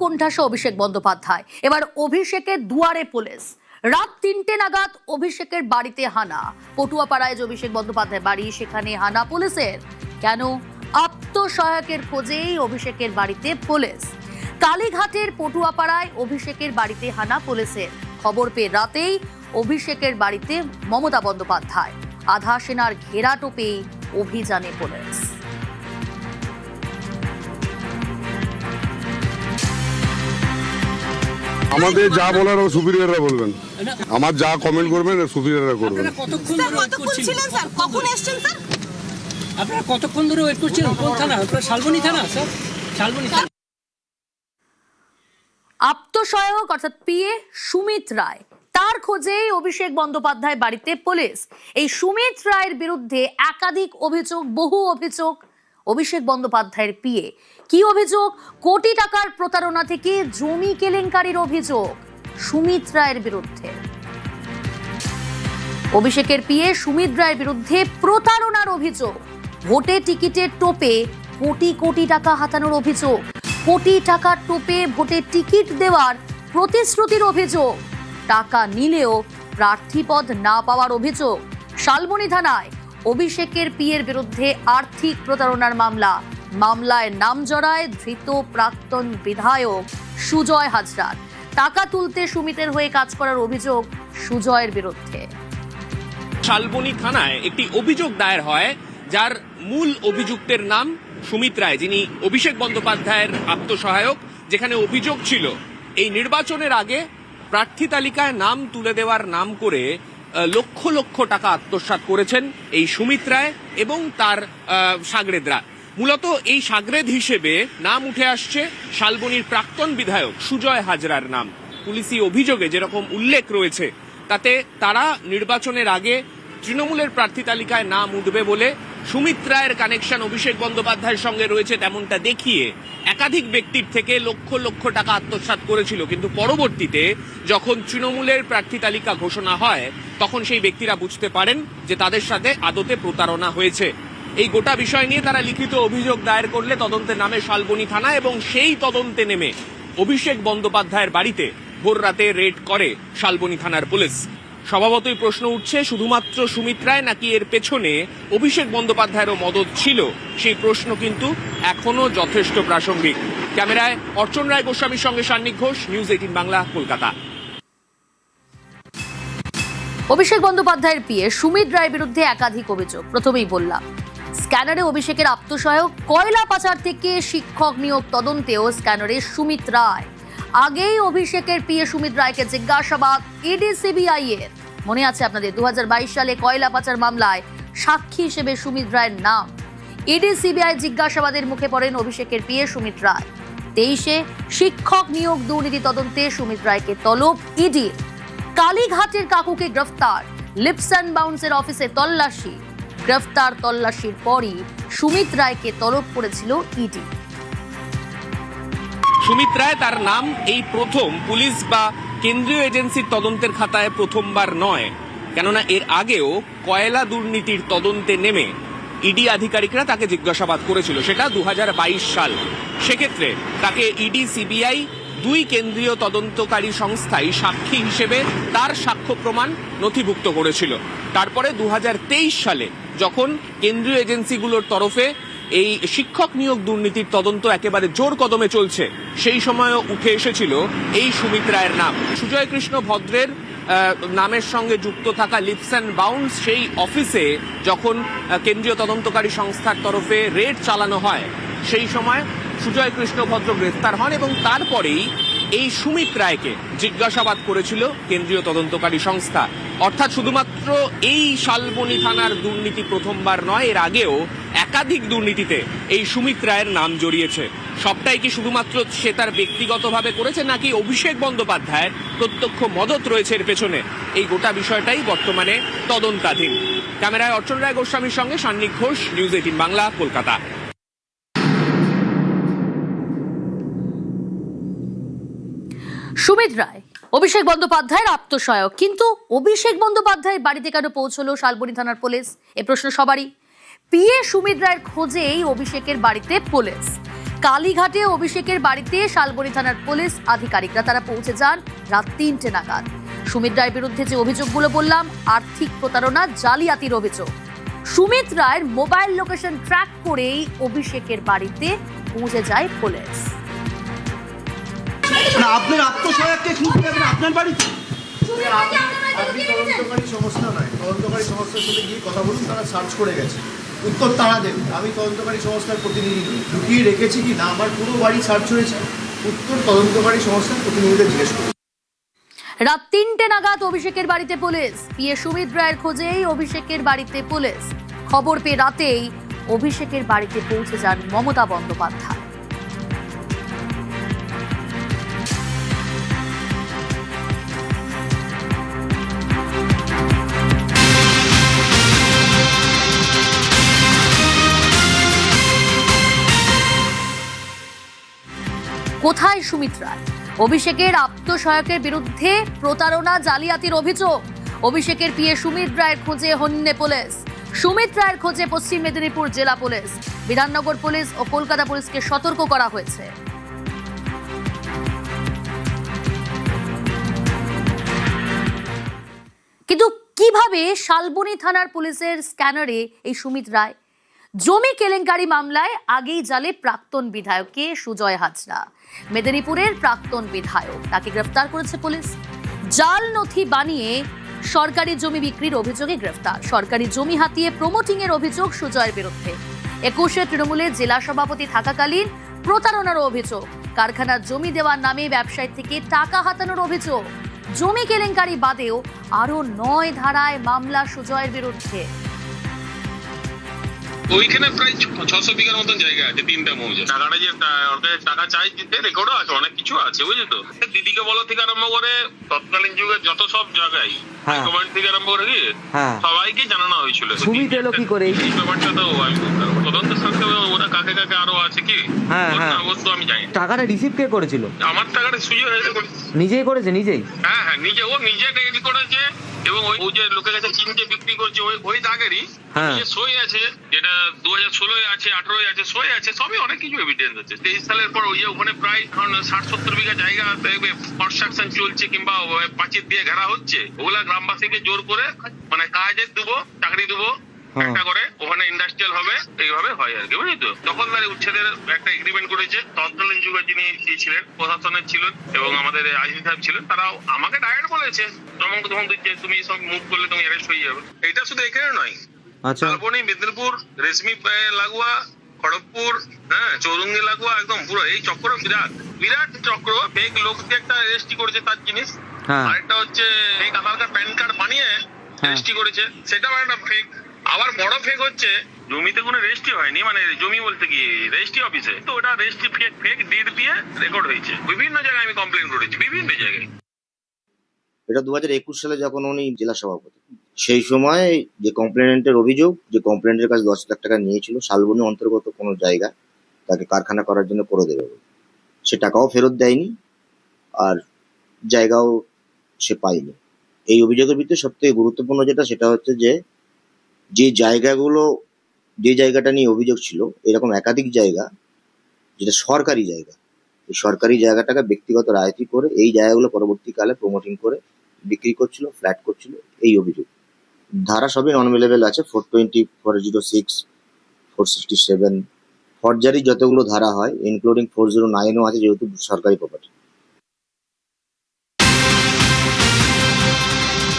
কোণঠাসা অভিষেক বন্দ্যোপাধ্যায়। এবার অভিষেকের দুয়ারে পুলিশ। রাত ৩টে নাগাদ অভিষেকের বাড়িতে হানা। পটুয়াপাড়ায় যে অভিষেক বন্দ্যোপাধ্যায় বাড়ি, সেখানে হানা পুলিশের। কেন? আত্মসহায়কের খোঁজেই অভিষেকের বাড়িতে পুলিশ। কালীঘাটের পটুয়াপাড়ায় অভিষেকের বাড়িতে হানা পুলিশের। খবর পেয়ে রাতেই অভিষেকের বাড়িতে মমতা বন্দ্যোপাধ্যায়। আধা সেনার ঘেরাটোপেই অভিযানে পুলিশ। আমাদের যা বলার ও সুপিরিয়ররা বলবেন, আমার যা কমেন্ট করবেন সুপিরিয়ররা করবেন। কতক্ষণ ধরে ওয়েট করছিলেন স্যার? কখন এসেছেন স্যার? আপনারা কতক্ষণ ধরে ওয়েট করছিলেন? কোন থানা? আপনারা শালবনী থানা স্যার? শালবনী থানা। আত্মসহায়ক অর্থাৎ পিএ সুমিত রায়, তার খোঁজেই অভিষেক বন্দ্যোপাধ্যায় বাড়িতে পুলিশ। এই সুমিত রায়ের বিরুদ্ধে একাধিক অভিযোগ, বহু অভিযোগ। অভিষেক বন্দ্যোপাধ্যায়ের পিএ, কি অভিযোগ? কোটি টাকার প্রতারণা থেকে জমি কেলেঙ্কারির অভিযোগ সুমিত রায়ের বিরুদ্ধে। অভিষেকের পিএ সুমিত রায়ের বিরুদ্ধে প্রতারণার অভিযোগ। ভোটে টিকিটের টোপে কোটি কোটি টাকা হাতানোর অভিযোগ। কোটি টাকার টোপে ভোটে টিকিট দেওয়ার প্রতিশ্রুতির অভিযোগ। টাকা নিলেও প্রার্থীপদ না পাওয়ার অভিযোগ। শালবনী থানায় অভিষেকের পিএর বিরুদ্ধে আর্থিক প্রতারণার মামলা। মামলায় নাম জড়ায় ধৃত প্রাক্তন বিধায়ক সুজয় হাজরার। টাকা তুলতে সুমিতের হয়ে কাজ করার অভিযোগ সুজয়ের বিরুদ্ধে। শালবনী থানায় একটি অভিযোগ দায়ের হয়, যার মূল অভিযুক্তের নাম সুমিত রায়, যিনি অভিষেক বন্দ্যোপাধ্যায়ের আত্মসহায়ক। যেখানে অভিযোগ ছিল এই নির্বাচনের আগে প্রার্থী তালিকায় নাম তুলে দেওয়ার নাম করে লক্ষ লক্ষ টাকা আত্মসাৎ করেছেন এই সুমিত রায় এবং তার সাগরেদরা। মূলত এই সাগরেদ হিসেবে নাম উঠে আসছে শালবনীর প্রাক্তন বিধায়ক সুজয় হাজরার নাম। পুলিশি অভিযোগে যেরকম উল্লেখ রয়েছে, তাতে তারা নির্বাচনের আগে তৃণমূলের প্রার্থী তালিকায় নাম উঠবে বলে সুমিত রায়ের কানেকশন অভিষেক বন্দ্যোপাধ্যায়ের সঙ্গে রয়েছে তেমনটা দেখিয়ে একাধিক ব্যক্তির থেকে লক্ষ লক্ষ টাকা আত্মসাৎ করেছিল। কিন্তু পরবর্তীতে যখন তৃণমূলের প্রার্থী তালিকা ঘোষণা হয়, তখন সেই ব্যক্তিরা বুঝতে পারেন যে তাদের সাথে আদতে প্রতারণা হয়েছে। এই গোটা বিষয় নিয়ে তারা লিখিত অভিযোগ দায়ের করলে তদন্তের নামে শালবনী থানা, এবং সেই তদন্তে নেমে অভিষেক বন্দ্যোপাধ্যায়ের বাড়িতে ভোর রাতে রেড করে শালবনী থানার পুলিশ। স্বভাবতই প্রশ্ন উঠছে, শুধুমাত্র সুমিত রায় নাকি এর পেছনে অভিষেক বন্দ্যোপাধ্যায়েরও মদত ছিল? সেই প্রশ্ন কিন্তু এখনো যথেষ্ট প্রাসঙ্গিক। ক্যামেরায় অর্চন রায় গোস্বামীর সঙ্গে সান্নিক ঘোষ, নিউজ 18 বাংলা, কলকাতা। অভিষেক বন্দ্যোপাধ্যায়ের পিএ সুমিত রায়ের বিরুদ্ধে একাধিক অভিযোগ। প্রথমেই বললাম, স্ক্যানারে অভিষেকের আত্মসহায়ক। কয়লা পাচার থেকে শিক্ষক নিয়োগ তদন্তেও স্ক্যানারে সুমিত রায়। আগেই অভিষেকের পিএ সুমিত রায়কে জিজ্ঞাসাবাদ ইডি সিবিআই এর। মনে আছে আপনাদের 2022 সালে কয়লা পাচার মামলায় সাক্ষী হিসেবে সুমিত রায়ের নাম। ইডি সিবিআই জিজ্ঞাসাবাদের মুখে পড়েন অভিষেকের পিএ সুমিত রায়। 23-এ শিক্ষক নিয়োগ দুর্নীতি তদন্তে সুমিত রায়কে তলব ইডি। কালীঘাটের কাকুকে গ্রেফতার। লিপস অ্যান্ড বাউন্সের অফিসে তল্লাশি। গ্রেফতার তল্লাশির পরই সুমিত রায়কে তলব করেছিল ইডি। সুমিত রায়, তার নাম এই প্রথম পুলিশ বা কেন্দ্রীয় এজেন্সির তদন্তের খাতায় প্রথমবার নয়, কেননা এর আগেও কয়লা দুর্নীতির তদন্তে নেমে ইডি আধিকারিকরা তাকে জিজ্ঞাসাবাদ করেছিল, সেটা 2022 সাল। সেক্ষেত্রে তাকে ইডি সিবিআই দুই কেন্দ্রীয় তদন্তকারী সংস্থাই সাক্ষী হিসেবে তার সাক্ষ্য প্রমাণ নথিভুক্ত করেছিল। তারপরে 2023 সালে যখন কেন্দ্রীয় এজেন্সিগুলোর তরফে এই শিক্ষক নিয়োগ দুর্নীতির তদন্ত একেবারে জোর কদমে চলছে, সেই সময়ও উঠে এসেছিল এই সুমিত রায়ের নাম। সুজয় কৃষ্ণ ভদ্রের নামের সঙ্গে যুক্ত থাকা লিপস অ্যান্ড বাউন্স সেই অফিসে যখন কেন্দ্রীয় তদন্তকারী সংস্থার তরফে রেড চালানো হয়, সেই সময় সুজয় কৃষ্ণ ভদ্র গ্রেফতার হন এবং তারপরেই এই সুমিত রায়কে জিজ্ঞাসাবাদ করেছিল কেন্দ্রীয় তদন্তকারী সংস্থা। অর্থাৎ শুধুমাত্র এই শালবনী থানার দুর্নীতি প্রথমবার নয়, এর আগেও একাধিক দুর্নীতিতে এই সুমিত রায়ের নাম জড়িয়েছে। সবটাই কি শুধুমাত্র সে তার ব্যক্তিগতভাবে করেছে, নাকি অভিষেক বন্দ্যোপাধ্যায়ের প্রত্যক্ষ মদত রয়েছে এর পেছনে? এই গোটা বিষয়টাই বর্তমানে তদন্তাধীন। ক্যামেরায় অর্চন রায় গোস্বামীর সঙ্গে সান্নিক ঘোষ, নিউজ 18 বাংলা, কলকাতা। সুমিত রায় অভিষেক বন্দ্যোপাধ্যায়ের আত্মসহায়ক, কিন্তু অভিষেক বন্দ্যোপাধ্যায়ের বাড়িতে কেন পৌঁছলো শালবনী থানার পুলিশ? এ প্রশ্ন সবারই। পিএ সুমিত রায়ের খোঁজেই অভিষেকের বাড়িতে পুলিশ। কালীঘাটে অভিষেকের বাড়িতে শালবনী থানার পুলিশ আধিকারিকরা তারা পৌঁছে যান রাত 3টে নাগাদ। সুমিত রায়ের বিরুদ্ধে যে অভিযোগগুলো বললাম, আর্থিক প্রতারণা, জালিয়াতির অভিযোগ। সুমিত রায়ের মোবাইল লোকেশন ট্র্যাক করেই অভিষেকের বাড়িতে পৌঁছে যায় পুলিশ। আপনার আত্মসহায়ককে খুঁজতে যাবেন আপনার বাড়িতে? আপনি তদন্তকারী সংস্থা নয়, তদন্তকারী সংস্থার সাথে গিয়ে কথা বলুন, তারা সার্চ করে গেছে, উত্তর তারা দেবে। আমি তদন্তকারী সংস্থার প্রতিনিধি নই, লুকিয়ে রেখেছি কি না আমার পুরো বাড়ি সার্চ হয়েছে, উত্তর তদন্তকারী সংস্থার প্রতিনিধিদের জিজ্ঞেস করুন। রাত 3টে নাগাদ অভিষেকের বাড়িতে পুলিশ। পিএ সুমিত রায়ের খোঁজেই অভিষেকের বাড়িতে পুলিশ। খবর পেয়ে রাতেই অভিষেকের বাড়িতে পৌঁছে যান মমতা বন্দ্যোপাধ্যায়। কোথায় সুমিত রায়? অভিষেকের আত্মসহায়কের বিরুদ্ধে প্রতারণা, জালিয়াতির অভিযোগ। অভিষেকের পিএ সুমিত রায়ের খোঁজে হন্যে পুলিশ। সুমিত রায়ের খোঁজে পশ্চিম মেদিনীপুর জেলা পুলিশ, বিধাননগর পুলিশ ও কলকাতা পুলিশকে সতর্ক করা হয়েছে। কিন্তু কিভাবে শালবনী থানার পুলিশের স্ক্যানারে এই সুমিত রায়? জমি কেলেঙ্কারি মামলায় আগেই জালে প্রাক্তন বিধায়ক কে সুজয় হাজরা, মেদিনীপুরের প্রাক্তন বিধায়ক, তাকে গ্রেফতার করেছে পুলিশ। জাল নথি বানিয়ে সরকারি জমি বিক্রির অভিযোগে গ্রেফতার। সরকারি জমি হাতিয়ে প্রমোটিং এর অভিযোগ সুজয়ের বিরুদ্ধে। 21-এ তৃণমূলের জেলা সভাপতি থাকাকালীন প্রতারণার অভিযোগ। কারখানার জমি দেওয়ার নামে ব্যবসায়ী থেকে টাকা হাতানোর অভিযোগ। জমি কেলেঙ্কারি বাদেও আরো 9 ধারায় মামলা সুজয়ের বিরুদ্ধে। ওইখানে প্রায় 600 বিঘার মতন জায়গা আছে, 3টা মৌজা। টাকাটা যে ওদের টাকা চাই দিতে, রেকর্ডও আছে, অনেক কিছু আছে, বুঝলি তো। দিদিকে বলো থেকে আরম্ভ করে তৎকালীন যুগে যত সব জায়গায় কমেন্ট থেকে আরম্ভ করে কি সবাইকে জানানো হয়েছিল। সুমিত এলো কি করে এই ব্যাপারটা? তো আমি তদন্তের সাথে ওরা কাকে কাকে আরো আছে কি অবশ্য আমি জানি। টাকাটা রিসিভ কে করেছিল? আমার টাকাটা সুযোগ নিজেই করেছে, নিজেই? হ্যাঁ, নিজে ও নিজে ডেলি করেছে। এবং ওই যে লোকের কাছে কিনতে বিক্রি করছে ওই দাগেরই যে সই আছে, যেটা 2016 আছে, 18 আছে, সই আছে, সবই অনেক কিছু এভিডেন্স আছে। 23 সালের পর ওই যে ওখানে প্রায় 60-70 বিঘা জায়গা কনস্ট্রাকশন চলছে কিংবা প্রাচীর দিয়ে ঘেরা হচ্ছে, ওগুলা গ্রামবাসীকে জোর করে মানে কাজে দেবো, চাকরি দেবো একটা করে, ওখানে ইন্ডাস্ট্রিয়াল হবে, এইভাবে হয় আর কি, বুঝলি তো। দখলদারি উচ্ছেদের একটা এগ্রিমেন্ট করেছে। তৎকালীন যুগে যিনি ছিলেন প্রশাসনের ছিলেন এবং আমাদের আইজি সাহেব ছিলেন, তারাও আমাকে ডাইরেক্ট বলেছে তুমি সব মুভ করলে তুমি অ্যারেস্ট হয়ে যাবে। এটা শুধু এখানে নয়, শালবনী, মেদিনীপুর, রেশমি লাগোয়া, খড়গপুর, চৌরঙ্গি লাগোয়া, একদম পুরো এই চক্র বিরাট চক্র। ফেক লোককে একটা রেজিস্ট্রি করেছে তার জিনিস, আরেকটা হচ্ছে ফেক আধার কার্ড, প্যান কার্ড বানিয়ে রেজিস্ট্রি করেছে, সেটাও একটা ফেক। আবার বড় ফেক হচ্ছে জমিতে কোনো রেজিস্ট্রি হয়নি, মানে জমি বলতে কি রেজিস্ট্রি অফিসে, তো ওটা রেজিস্ট্রি ফেক ডিড দিয়ে রেকর্ড হয়েছে। বিভিন্ন জায়গায় আমি কমপ্লেন করেছি, বিভিন্ন জায়গায়। এটা 2021 সালে যখন উনি জেলা সভাপতি, সেই সময় যে কমপ্লেনেন্টের অভিযোগ, যে কমপ্লেনেন্টের কাছে 10 লাখ টাকা নিয়েছিল শালবনী অন্তর্গত কোনো জায়গা তাকে কারখানা করার জন্য করে দেবে বলে, সে টাকাও ফেরত দেয়নি আর জায়গাও সে পায়নি। এই অভিযোগের ভিতরে সবথেকে গুরুত্বপূর্ণ যেটা, সেটা হচ্ছে যে জায়গাটা নিয়ে অভিযোগ ছিল, এরকম একাধিক জায়গা যেটা সরকারি জায়গা, এই সরকারি জায়গাটাকে ব্যক্তিগত রায়তি করে এই জায়গাগুলো পরবর্তীকালে প্রমোটিং করে বিক্রি করছিল, ফ্ল্যাট করছিল, এই অভিযোগ। ধারা সবই নন অ্যাভেলেবেল আছে, 420, 406, 467, ফরজারি যতগুলো ধারা হয় ইনক্লুডিং 409ও আছে, যেহেতু সরকারি প্রপার্টি।